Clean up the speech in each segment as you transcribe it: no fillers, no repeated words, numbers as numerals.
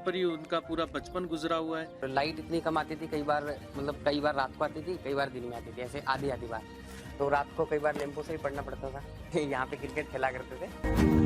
पर ही उनका पूरा बचपन गुजरा हुआ है। लाइट इतनी कम आती थी, कई बार रात को आती थी, कई बार दिन में आती थी, ऐसे आधी आधी बार। तो रात को कई बार लैंपों से ही पढ़ना पड़ता था। यहाँ पे क्रिकेट खेला करते थे।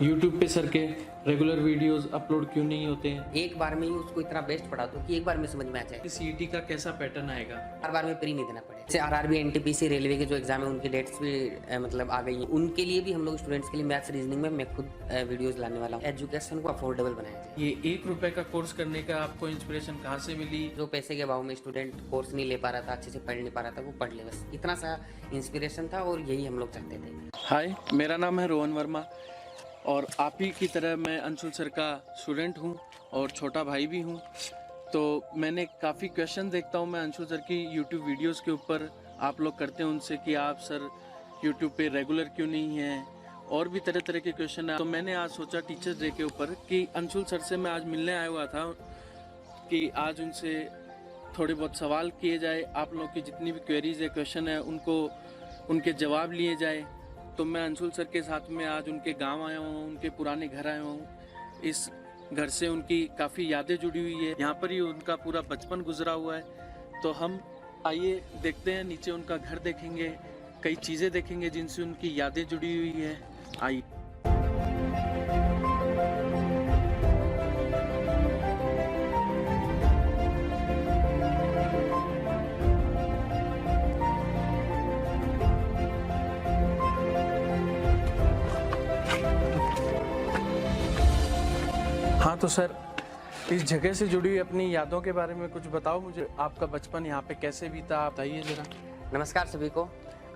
YouTube पे सर के रेगुलर वीडियोस अपलोड क्यों नहीं होते हैं? एक बार में ही उसको इतना बेस्ट पढ़ा दो कि एक बार में समझ में आ जाए। सीईटी का कैसा पैटर्न आएगा? हर बार में प्री नहीं देना पड़े। जैसे आरआरबी, एनटीपीसी, रेलवे के जो एग्जाम है उनकी डेट्स भी मतलब आ गई हैं। उनके लिए भी हम लोग स्टूडेंट्स के लिए मैथ्स, रीजनिंग में मैं खुद वीडियोस लाने वाला हूँ। एजुकेशन को अफोर्डेबल बनाया जाए। ये 1 रुपए का कोर्स करने का आपको इंस्पिरेशन कहाँ से मिली? जो पैसे के अभाव में स्टूडेंट कोर्स नहीं ले पा रहा था, अच्छे से पढ़ नहीं पा रहा था, वो पढ़ ले, बस इतना सा इंस्पिरेशन था और यही हम लोग चाहते थे। हाय, मेरा नाम है रोहन वर्मा और आप ही की तरह मैं अंशुल सर का स्टूडेंट हूँ और छोटा भाई भी हूँ। तो मैंने काफ़ी क्वेश्चन देखता हूँ मैं अंशुल सर की यूट्यूब वीडियोस के ऊपर, आप लोग करते हैं उनसे कि आप सर यूट्यूब पे रेगुलर क्यों नहीं हैं, और भी तरह तरह के क्वेश्चन है। तो मैंने आज सोचा टीचर्स डे के ऊपर कि अंशुल सर से मैं आज मिलने आया हुआ था कि आज उनसे थोड़े बहुत सवाल किए जाए, आप लोग की जितनी भी क्वेरीज है, क्वेश्चन है, उनके जवाब लिए जाए। तो मैं अंशुल सर के साथ में आज उनके गांव आया हूँ, उनके पुराने घर आया हूँ। इस घर से उनकी काफ़ी यादें जुड़ी हुई है, यहाँ पर ही उनका पूरा बचपन गुजरा हुआ है। तो हम आइए देखते हैं, नीचे उनका घर देखेंगे, कई चीज़ें देखेंगे जिनसे उनकी यादें जुड़ी हुई है। आइए। हाँ तो सर, इस जगह से जुड़ी हुई अपनी यादों के बारे में कुछ बताओ मुझे। आपका बचपन यहाँ पे कैसे बीता, आप बताइए ज़रा। नमस्कार सभी को।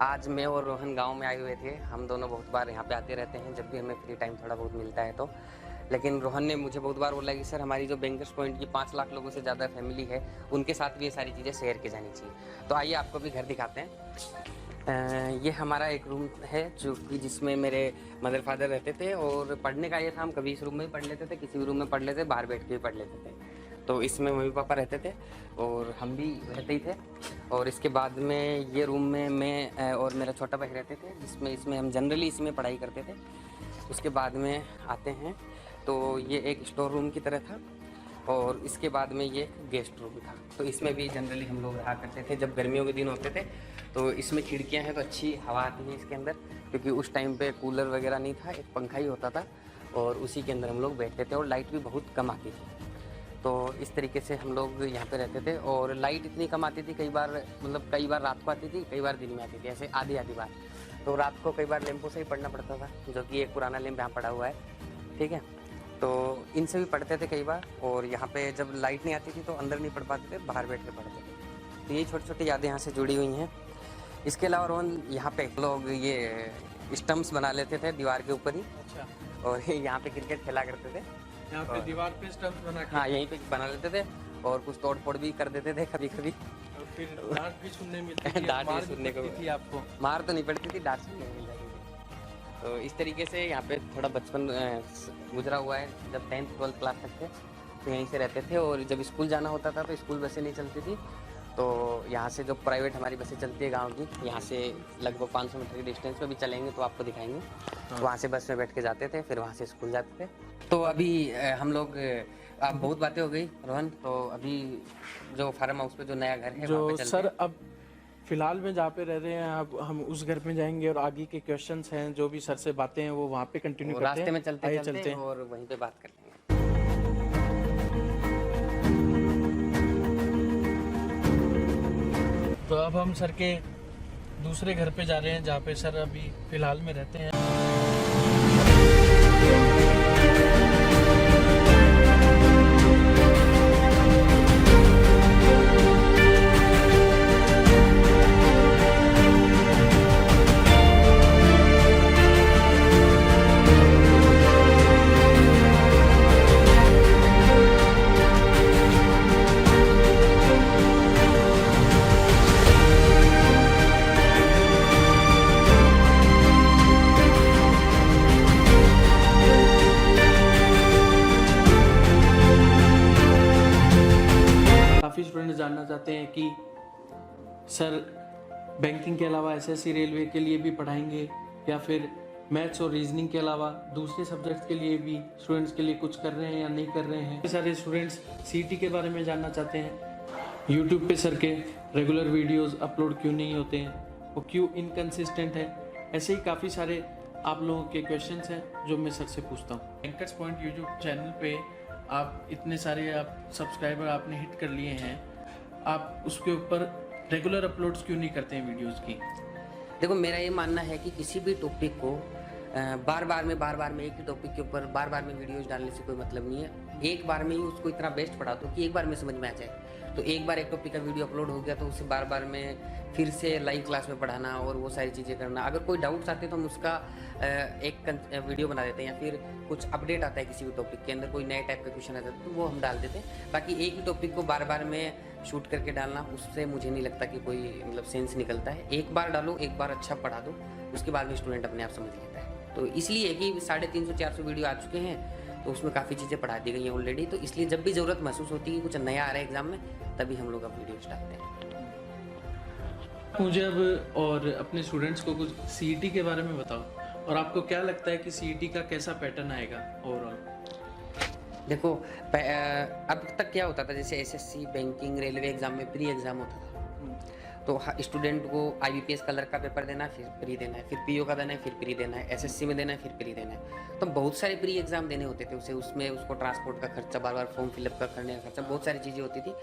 आज मैं और रोहन गांव में आए हुए थे। हम दोनों बहुत बार यहाँ पे आते रहते हैं जब भी हमें फ्री टाइम थोड़ा बहुत मिलता है तो। लेकिन रोहन ने मुझे बहुत बार बोला कि सर हमारी जो बैंकर्स पॉइंट की 5 लाख लोगों से ज़्यादा फैमिली है, उनके साथ भी ये सारी चीज़ें शेयर की जानी चाहिए। तो आइए आपको भी घर दिखाते हैं। ये हमारा एक रूम है जो कि जिसमें मेरे मदर फादर रहते थे, और पढ़ने का ये था, हम कभी इस रूम में ही पढ़ लेते थे, किसी भी रूम में पढ़ लेते, बाहर बैठ के भी पढ़ लेते थे। तो इसमें मम्मी पापा रहते थे और हम भी रहते ही थे। और इसके बाद में ये रूम में मैं और मेरा छोटा भाई रहते थे, इसमें हम जनरली इसमें पढ़ाई करते थे। उसके बाद में आते हैं तो ये एक स्टोर रूम की तरह था, और इसके बाद में ये गेस्ट रूम था। तो इसमें भी जनरली हम लोग रहा करते थे। जब गर्मियों के दिन होते थे तो इसमें खिड़कियां हैं तो अच्छी हवा आती है इसके अंदर, क्योंकि उस टाइम पे कूलर वगैरह नहीं था, एक पंखा ही होता था, और उसी के अंदर हम लोग बैठते थे, और लाइट भी बहुत कम आती थी। तो इस तरीके से हम लोग यहाँ पे रहते थे। और लाइट इतनी कम आती थी, कई बार रात को आती थी, कई बार दिन में आती थी, ऐसे आधी आधी बार। तो रात को कई बार लैंपों से ही पढ़ना पड़ता था, जो कि एक पुराना लैंप यहाँ पड़ा हुआ है, ठीक है। तो इनसे भी पढ़ते थे कई बार। और यहाँ पे जब लाइट नहीं आती थी तो अंदर नहीं पढ़ पाते थे, बाहर बैठ के पढ़ते थे। तो ये छोटी छोटी यादें यहाँ से जुड़ी हुई हैं। इसके अलावा रोहन, यहाँ पे लोग ये स्टम्प्स बना लेते थे दीवार के ऊपर ही। अच्छा। और यहाँ पे क्रिकेट खेला करते थे। यहाँ पे दीवार पे स्टम्प्स बना के? हाँ, यहीं पे बना लेते थे, और कुछ तोड़ फोड़ भी कर देते थे कभी कभी। और फिर डांट भी सुनने मिलती थी? डांट भी सुनने को थी आपको? मार तो नहीं पड़ती थी, डांट सुनने मिल जाती थी। तो इस तरीके से यहाँ पे थोड़ा बचपन गुजरा हुआ है। जब 10th 12th क्लास तक थे तो यहीं से रहते थे। और जब स्कूल जाना होता था तो स्कूल बसें नहीं चलती थी, तो यहाँ से जो प्राइवेट हमारी बसें चलती है गांव की, यहाँ से लगभग 500 मीटर की डिस्टेंस पे भी चलेंगे तो आपको दिखाएंगे। तो वहाँ से बस में बैठ के जाते थे, फिर वहाँ से स्कूल जाते थे। तो अभी हम लोग, अब बहुत बातें हो गई रोहन, तो अभी जो फार्म हाउस पे जो नया घर है जो सर अब फिलहाल में जहाँ पे रह रहे हैं, अब हम उस घर में जाएंगे और आगे के क्वेश्चंस हैं, जो भी सर से बातें हैं वो वहाँ पे कंटिन्यू करते हैं। रास्ते में चलते हैं और वहीं पे बात कर लेंगे। तो अब हम सर के दूसरे घर पे जा रहे हैं जहाँ पे सर अभी फिलहाल में रहते हैं। काफ़ी स्टूडेंट जानना चाहते हैं कि सर बैंकिंग के अलावा एसएससी रेलवे के लिए भी पढ़ाएंगे, या फिर मैथ्स और रीजनिंग के अलावा दूसरे सब्जेक्ट्स के लिए भी स्टूडेंट्स के लिए कुछ कर रहे हैं या नहीं कर रहे हैं। बहुत सारे स्टूडेंट्स सीईटी के बारे में जानना चाहते हैं। यूट्यूब पे सर के रेगुलर वीडियोस अपलोड क्यों नहीं होते हैं, वो क्यों इनकन्सिस्टेंट है। ऐसे ही काफ़ी सारे आप लोगों के क्वेश्चंस हैं जो मैं सर से पूछता हूँ। बैंकर्स पॉइंट यूट्यूब चैनल पे आप इतने सारे आप सब्सक्राइबर आपने हिट कर लिए हैं, आप उसके ऊपर रेगुलर अपलोड्स क्यों नहीं करते हैं वीडियोस की? देखो, मेरा ये मानना है कि किसी भी टॉपिक को बार बार में एक ही टॉपिक के ऊपर बार बार में वीडियोस डालने से कोई मतलब नहीं है। एक बार में ही उसको इतना बेस्ट पढ़ा दो कि एक बार में समझ में आ जाए। तो एक बार एक टॉपिक का वीडियो अपलोड हो गया तो उसे बार बार में फिर से लाइव क्लास में पढ़ाना और वो सारी चीज़ें करना। अगर कोई डाउट्स आते हैं तो हम उसका एक वीडियो बना देते हैं, या फिर कुछ अपडेट आता है किसी भी टॉपिक के अंदर, कोई नए टाइप का क्वेश्चन आता है तो वो हम डाल देते हैं। बाकी एक ही टॉपिक को बार बार में शूट करके डालना, उससे मुझे नहीं लगता कि कोई मतलब सेंस निकलता है। एक बार डालो, एक बार अच्छा पढ़ा दो, उसके बाद में स्टूडेंट अपने आप समझ लेता है। तो इसलिए कि 350-400 वीडियो आ चुके हैं तो उसमें काफ़ी चीज़ें पढ़ा दी गई हैं ऑलरेडी। तो इसलिए जब भी ज़रूरत महसूस होती है कि कुछ नया आ रहा है एग्जाम में, तभी हम लोग अब वीडियोज डालते हैं। मुझे अब और अपने स्टूडेंट्स को कुछ सीईटी के बारे में बताओ, और आपको क्या लगता है कि सीईटी का कैसा पैटर्न आएगा ओवरऑल? देखो, अब तक क्या होता था, जैसे एसएससी, बैंकिंग, रेलवे एग्जाम में प्री एग्जाम होता था। तो स्टूडेंट को आईबीपीएस कलर का पेपर देना है, फिर प्री देना है, फिर पीओ का देना है, फिर प्री देना है, एसएससी में देना है, फिर प्री देना है। तो बहुत सारे प्री एग्जाम देने होते थे उसे, उसमें उसको ट्रांसपोर्ट का खर्चा, बार बार फॉर्म फिलअप का करने का खर्चा, बहुत सारी चीज़ें होती थी।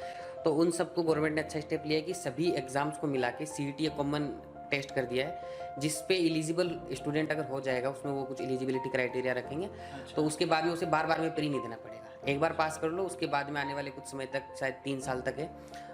तो उन सबको गवर्नमेंट ने अच्छा स्टेप लिया है कि सभी एग्जाम्स को मिला के सीईटी कॉमन टेस्ट कर दिया है, जिस पे एलिजिबल स्टूडेंट अगर हो जाएगा, उसमें वो कुछ एलिजिबिलिटी क्राइटेरिया रखेंगे। तो उसके बाद में उसे बार बार में प्री नहीं देना पड़ेगा। एक बार पास कर लो, उसके बाद में आने वाले कुछ समय तक, शायद 3 साल तक है,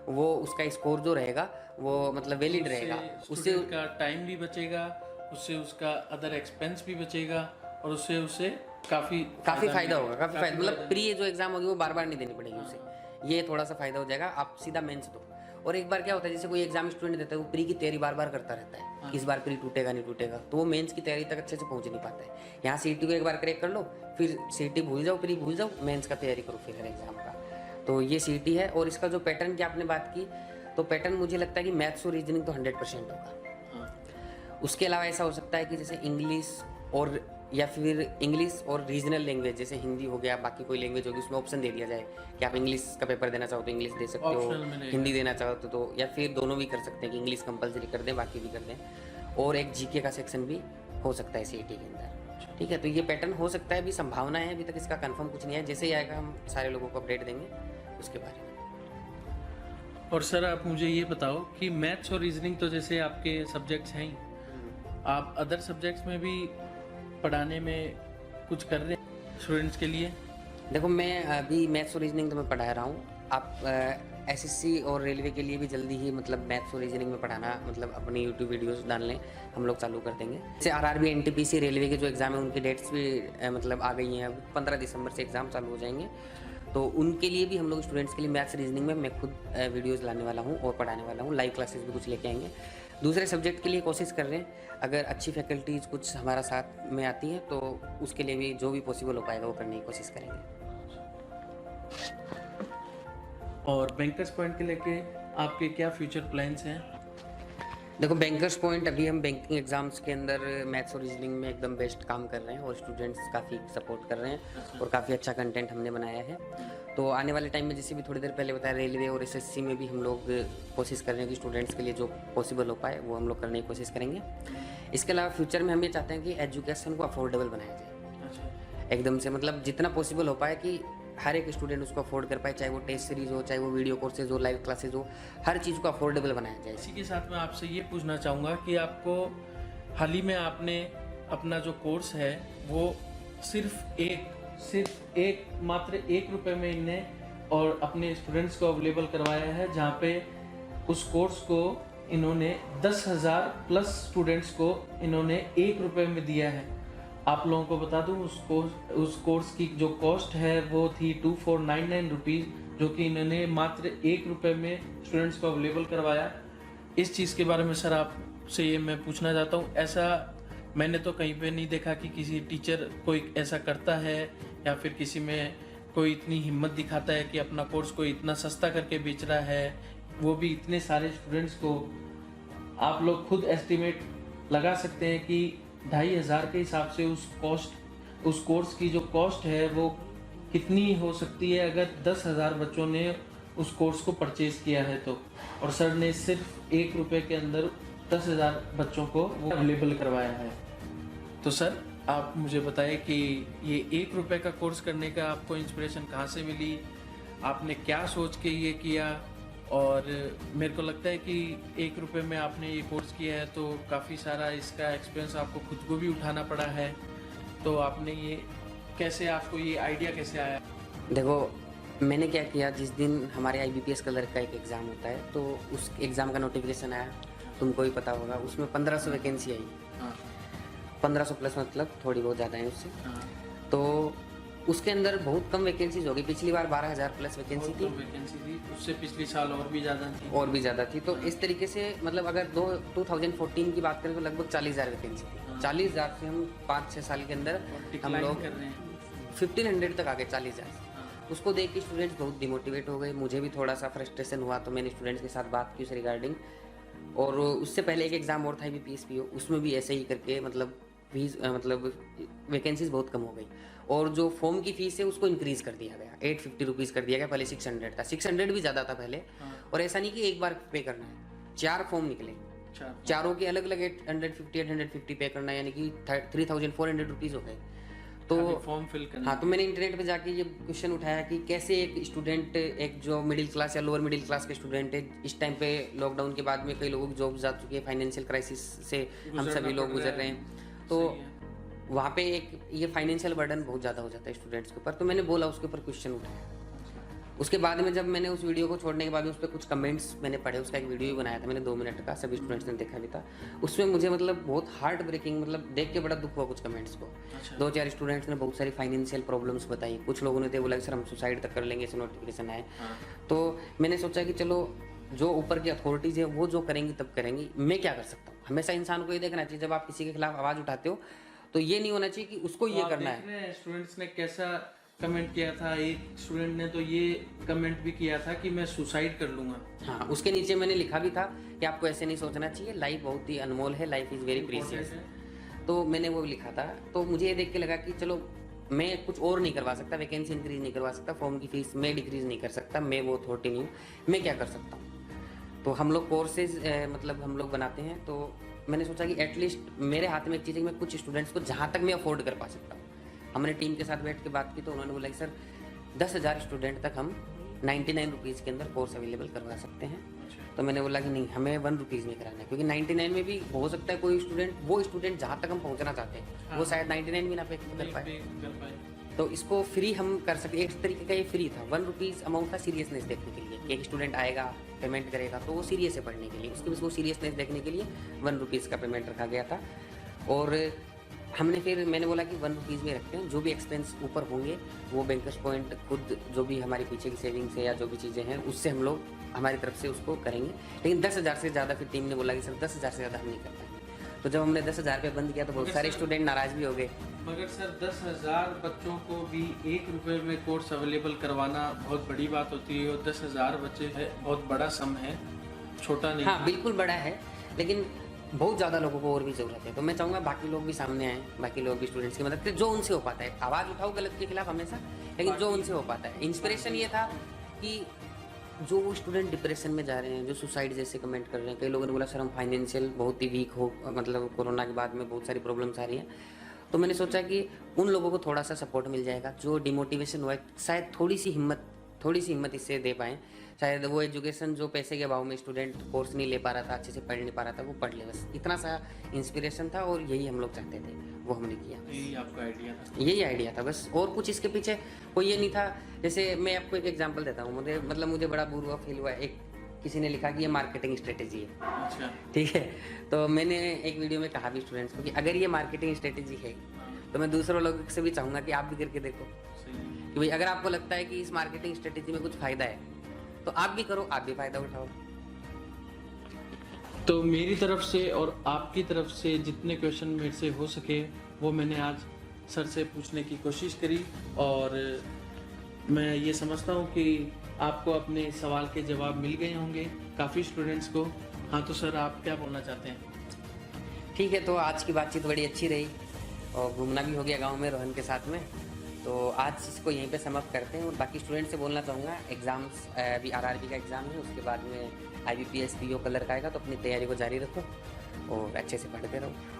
वो उसका स्कोर जो रहेगा वो मतलब वैलिड रहेगा। उससे का टाइम भी बचेगा, उससे उसका अदर एक्सपेंस भी बचेगा, और उससे उसे काफ़ी फायदा होगा, काफ़ी फायदा। मतलब प्री जो एग्जाम होगी वो बार बार नहीं देनी पड़ेगी उसे, ये थोड़ा सा फायदा हो जाएगा। आप सीधा मेंस दो। और एक बार क्या होता है, जैसे कोई एग्जाम स्टूडेंट देता है, वो प्री की तैयारी बार बार करता रहता है, इस बार प्री टूटेगा नहीं टूटेगा, तो वो मेंस की तैयारी तक अच्छे से पहुंच नहीं पाता है। यहाँ सीईटी को एक बार क्रैक कर लो, फिर सीईटी भूल जाओ, प्री भूल जाओ, मेंस का तैयारी करो फिर हर एग्जाम का। तो ये सीईटी है। और इसका जो पैटर्न की आपने बात की, तो पैटर्न मुझे लगता है कि मैथ्स और रीजनिंग तो 100% होगा। उसके अलावा ऐसा हो सकता है कि जैसे इंग्लिश और या फिर इंग्लिश और रीजनल लैंग्वेज, जैसे हिंदी हो गया, बाकी कोई लैंग्वेज होगी, उसमें ऑप्शन दे दिया जाए कि आप इंग्लिश का पेपर देना चाहो तो इंग्लिश दे सकते हो, हिंदी देना चाहो तो, या फिर दोनों भी कर सकते हैं कि इंग्लिश कंपलसरी कर दें, बाकी भी कर दें। और एक जीके का सेक्शन भी हो सकता है सीईटी के अंदर। ठीक है, तो ये पैटर्न हो सकता है, अभी संभावना है, अभी तक इसका कंफर्म कुछ नहीं है। जैसे ही आएगा हम सारे लोगों को अपडेट देंगे उसके बारे में। और सर आप मुझे ये बताओ कि मैथ्स और रीजनिंग तो जैसे आपके सब्जेक्ट्स हैं ही, आप अदर सब्जेक्ट्स में भी पढ़ाने में कुछ कर रहे हैं स्टूडेंट्स के लिए? देखो, मैं अभी मैथ्स और रीजनिंग तो मैं पढ़ा रहा हूँ। आप एसएससी और रेलवे के लिए भी जल्दी ही मतलब मैथ्स और रीजनिंग में पढ़ाना, मतलब अपनी यूट्यूब वीडियोस डालने हम लोग चालू कर देंगे। जैसे आरआरबी, एनटीपीसी, रेलवे के जो एग्ज़ाम है उनकी डेट्स भी मतलब आ गई हैं। अब 15 दिसंबर से एग्ज़ाम चालू हो जाएंगे, तो उनके लिए भी हम लोग स्टूडेंट्स के लिए मैथ्स रीजनिंग में मैं खुद वीडियोज़ लाने वाला हूँ और पढ़ाने वाला हूँ। लाइव क्लासेस भी कुछ लेके आएंगे। दूसरे सब्जेक्ट के लिए कोशिश कर रहे हैं, अगर अच्छी फैकल्टीज़ कुछ हमारा साथ में आती हैं तो उसके लिए भी जो भी पॉसिबल हो पाएगा वो करने की कोशिश करेंगे। और बैंकर्स पॉइंट के लेके आपके क्या फ्यूचर प्लान्स हैं? देखो, बैंकर्स पॉइंट अभी हम बैंकिंग एग्जाम्स के अंदर मैथ्स और रीजनिंग में एकदम बेस्ट काम कर रहे हैं और स्टूडेंट्स काफ़ी सपोर्ट कर रहे हैं और काफ़ी अच्छा कंटेंट हमने बनाया है। तो आने वाले टाइम में, जैसे भी थोड़ी देर पहले बताया, रेलवे और एसएससी में भी हम लोग कोशिश कर रहे हैं कि स्टूडेंट्स के लिए जो पॉसिबल हो पाए वो हम लोग करने की कोशिश करेंगे। इसके अलावा फ्यूचर में हम ये चाहते हैं कि एजुकेशन को अफोर्डेबल बनाया जाए एकदम से, मतलब जितना पॉसिबल हो पाए कि हर एक स्टूडेंट उसको अफोर्ड कर पाए, चाहे वो टेस्ट सीरीज हो, चाहे वो वीडियो कोर्सेज हो, लाइव क्लासेज हो, हर चीज़ को अफोर्डेबल बनाया जाए। इसी के साथ मैं आपसे ये पूछना चाहूँगा कि आपको हाल ही में आपने अपना जो कोर्स है वो सिर्फ एक मात्र ₹1 में इन्हें और अपने स्टूडेंट्स को अवेलेबल करवाया है, जहाँ पे उस कोर्स को इन्होंने 10,000 प्लस स्टूडेंट्स को इन्होंने ₹1 में दिया है। आप लोगों को बता दूं, उस कोर्स की जो कॉस्ट है वो थी 2499 रुपीज़, जो कि इन्होंने मात्र ₹1 में स्टूडेंट्स को अवेलेबल करवाया। इस चीज़ के बारे में सर आपसे ये मैं पूछना चाहता हूँ, ऐसा मैंने तो कहीं पे नहीं देखा कि किसी टीचर कोई ऐसा करता है, या फिर किसी में कोई इतनी हिम्मत दिखाता है कि अपना कोर्स कोई इतना सस्ता करके बेच रहा है, वो भी इतने सारे स्टूडेंट्स को। आप लोग खुद एस्टिमेट लगा सकते हैं कि 2,500 के हिसाब से उस कोर्स की जो कॉस्ट है वो कितनी हो सकती है अगर 10,000 बच्चों ने उस कोर्स को परचेज़ किया है तो। और सर ने सिर्फ 1 रुपये के अंदर 10,000 बच्चों को वो अवेलेबल करवाया है। तो सर आप मुझे बताइए कि ये 1 रुपये का कोर्स करने का आपको इंस्पिरेशन कहाँ से मिली, आपने क्या सोच के ये किया? और मेरे को लगता है कि 1 रुपये में आपने ये कोर्स किया है तो काफ़ी सारा इसका एक्सपेंस आपको खुद को भी उठाना पड़ा है, तो आपने ये कैसे, आपको ये आइडिया कैसे आया? देखो, मैंने क्या किया, जिस दिन हमारे IBPS क्लर्क का एक एग्ज़ाम होता है तो उस एग्ज़ाम का नोटिफिकेशन आया, तुमको ही पता होगा, उसमें 1500 वैकेंसी आई। हाँ 1500 प्लस मतलब थोड़ी बहुत ज़्यादा है उससे। हाँ, तो उसके अंदर बहुत कम वैकेंसीज हो गई। पिछली बार 12,000 प्लस वैकेंसी थी, वैकेंसी थी, उससे पिछले साल और भी ज़्यादा थी। और भी ज़्यादा थी। तो इस तरीके से मतलब अगर 2014 की बात करें तो लगभग 40,000 वैकेंसी थी। हाँ। 40,000 से हम 5-6 साल के अंदर हम डिक्लाइन लोग कर रहे हैं। 1500 तक आ गए, 40,000। हाँ, उसको देख के स्टूडेंट्स बहुत डिमोटिवेट हो गए, मुझे भी थोड़ा सा फ्रस्ट्रेशन हुआ, तो मैंने स्टूडेंट्स के साथ बात की उस रिगार्डिंग। और उससे पहले एक एग्ज़ाम और था IBPS PO, उसमें भी ऐसे ही करके मतलब फीस मतलब वैकेंसीज बहुत कम हो गई। और जो फॉर्म की फ़ीस है उसको इंक्रीज़ कर दिया गया, 850 रुपीज़ कर दिया गया। पहले 600 था, 600 भी ज़्यादा था पहले। हाँ, और ऐसा नहीं कि एक बार पे करना है, 4 फॉर्म निकले, अच्छा, चारों के अलग अलग 850 पे करना, यानी कि 3,400 रुपीज़ हो गए। तो फॉर्म फिल करना। हाँ, तो मैंने इंटरनेट पे जाके ये क्वेश्चन उठाया कि कैसे एक स्टूडेंट, एक जो मिडिल क्लास या लोअर मिडिल क्लास के स्टूडेंट है, इस टाइम पे लॉकडाउन के बाद में कई लोगों की जॉब जा चुकी है, फाइनेंशियल क्राइसिस से हम सभी लोग गुजर रहे हैं। तो वहाँ पे एक ये फाइनेंशियल बर्डन बहुत ज़्यादा हो जाता है स्टूडेंट्स के ऊपर। तो मैंने बोला, उसके ऊपर क्वेश्चन उठाया। उसके बाद में जब मैंने उस वीडियो को छोड़ने के बाद में उस पर कुछ कमेंट्स मैंने पढ़े, उसका एक वीडियो भी बनाया था मैंने 2 मिनट का, सभी स्टूडेंट्स ने देखा भी था। उसमें मुझे मतलब बहुत हार्ट ब्रेकिंग, मतलब देख के बड़ा दुख हुआ कुछ कमेंट्स को। अच्छा। 2-4 स्टूडेंट्स ने बहुत सारी फाइनेंशियल प्रॉब्लम्स बताई, कुछ लोगों ने तो बोला कि सर हम सुसाइड तक कर लेंगे, ऐसे नोटिफिकेशन आए। हाँ, तो मैंने सोचा कि चलो जो ऊपर की अथॉरिटीज़ है वो जो करेंगी तब करेंगी, मैं क्या कर सकता हूँ। हमेशा इंसान को ये देखना चाहिए, जब आप किसी के खिलाफ आवाज़ उठाते हो तो ये नहीं होना चाहिए कि उसको ये करना है। स्टूडेंट्स ने कैसा कमेंट किया था, एक स्टूडेंट ने तो ये कमेंट भी किया था कि मैं सुसाइड कर लूंगा। हाँ, उसके नीचे मैंने लिखा भी था कि आपको ऐसे नहीं सोचना चाहिए, लाइफ बहुत ही अनमोल है, लाइफ इज़ वेरी प्रीशियस। तो मैंने वो लिखा था। तो मुझे ये देख के लगा कि चलो मैं कुछ और नहीं करवा सकता, वैकेंसी इंक्रीज नहीं करवा सकता, फॉर्म की फीस मैं डिक्रीज नहीं कर सकता, मैं वो अथॉरिटी नहीं हूँ, मैं क्या कर सकता हूँ। तो हम लोग कोर्सेज मतलब हम लोग बनाते हैं। तो मैंने सोचा कि एटलीस्ट मेरे हाथ में एक चीज़ है कि मैं कुछ स्टूडेंट्स को जहाँ तक मैं अफोर्ड कर पा सकता हूँ। हमने टीम के साथ बैठ के बात की तो उन्होंने बोला कि सर 10,000 स्टूडेंट तक हम 99 रुपीज़ के अंदर कोर्स अवेलेबल करवा सकते हैं। तो मैंने बोला कि नहीं, हमें 1 रुपीज़ में कराना है, क्योंकि 99 में भी हो सकता है कोई स्टूडेंट, वो स्टूडेंट जहाँ तक हम पहुँचना चाहते हैं वो शायद 99 भी ना पे कर पाए। तो इसको फ्री हम कर सकते, एक तरीके का ये फ्री था। 1 रुपीज़ अमाउंट था सीरियसनेस देखने के लिए, एक स्टूडेंट आएगा पेमेंट करेगा तो वो सीरियस है पढ़ने के लिए, उसके वो सीरियसनेस देखने के लिए 1 रुपीज़ का पेमेंट रखा गया था। और हमने फिर मैंने बोला कि 1 रुपीज़ में रखते हैं, जो भी एक्सपेंस ऊपर होंगे वो बैंकर्स पॉइंट खुद जो भी हमारी पीछे की सेविंग्स है या जो भी चीज़ें हैं उससे हम लोग हमारी तरफ से उसको करेंगे। लेकिन 10,000 से ज़्यादा फिर टीम ने बोला कि सर 10,000 से ज़्यादा हम नहीं कर पाएंगे। तो जब हमने 10,000 पे बंद किया तो बहुत सारे स्टूडेंट नाराज़ भी हो गए। मगर सर 10,000 बच्चों को भी 1 रुपये में कोर्स अवेलेबल करवाना बहुत बड़ी बात होती है, और 10,000 बच्चे है बहुत बड़ा सम है, छोटा नहीं। हाँ बिल्कुल बड़ा है, लेकिन बहुत ज़्यादा लोगों को और भी ज़रूरत है। तो मैं चाहूँगा बाकी लोग भी सामने आएँ, बाकी लोग भी स्टूडेंट्स की मदद करें, जो उनसे हो पाता है। आवाज़ उठाओ गलत के खिलाफ हमेशा, लेकिन जो उनसे हो पाता है। इंस्पिरेशन ये था कि जो वो स्टूडेंट डिप्रेशन में जा रहे हैं, जो सुसाइड जैसे कमेंट कर रहे हैं, कई लोगों ने बोला सर हम फाइनेंशियल बहुत ही वीक हो, मतलब कोरोना के बाद में बहुत सारी प्रॉब्लम्स आ रही हैं। तो मैंने सोचा कि उन लोगों को थोड़ा सा सपोर्ट मिल जाएगा, जो डिमोटिवेशन हुआ है, शायद थोड़ी सी हिम्मत इससे दे पाएँ। शायद वो एजुकेशन जो पैसे के अभाव में स्टूडेंट कोर्स नहीं ले पा रहा था, अच्छे से पढ़ नहीं पा रहा था, वो पढ़ ले, बस इतना सा इंस्पिरेशन था। और यही हम लोग चाहते थे, वो हमने किया। यही आपका आइडिया था? यही आइडिया था बस, और कुछ इसके पीछे कोई ये नहीं था। जैसे मैं आपको एक एग्जांपल देता हूँ, मुझे बड़ा बुरा फील हुआ। एक किसी ने लिखा कि ये मार्केटिंग स्ट्रेटेजी है। अच्छा, ठीक है, तो मैंने एक वीडियो में कहा भी स्टूडेंट्स को कि अगर ये मार्केटिंग स्ट्रेटेजी है तो मैं दूसरों लोगों से भी चाहूँगा कि आप भी करके देखो, कि भाई अगर आपको लगता है कि इस मार्केटिंग स्ट्रेटेजी में कुछ फ़ायदा है तो आप भी करो, आप भी फ़ायदा उठाओ। तो मेरी तरफ से और आपकी तरफ से जितने क्वेश्चन मेरे से हो सके वो मैंने आज सर से पूछने की कोशिश करी, और मैं ये समझता हूँ कि आपको अपने सवाल के जवाब मिल गए होंगे काफ़ी स्टूडेंट्स को। हाँ तो सर आप क्या बोलना चाहते हैं? ठीक है, तो आज की बातचीत बड़ी अच्छी रही और घूमना भी हो गया गांव में रोहन के साथ में। तो आज इसको यहीं पे समाप्त करते हैं और बाकी स्टूडेंट से बोलना चाहूँगा, एग्ज़ाम्स अभी आरआरबी का एग्ज़ाम है, उसके बाद में आईबीपीएस पीओ कलर का आएगा, तो अपनी तैयारी को जारी रखो और अच्छे से पढ़ते रहो।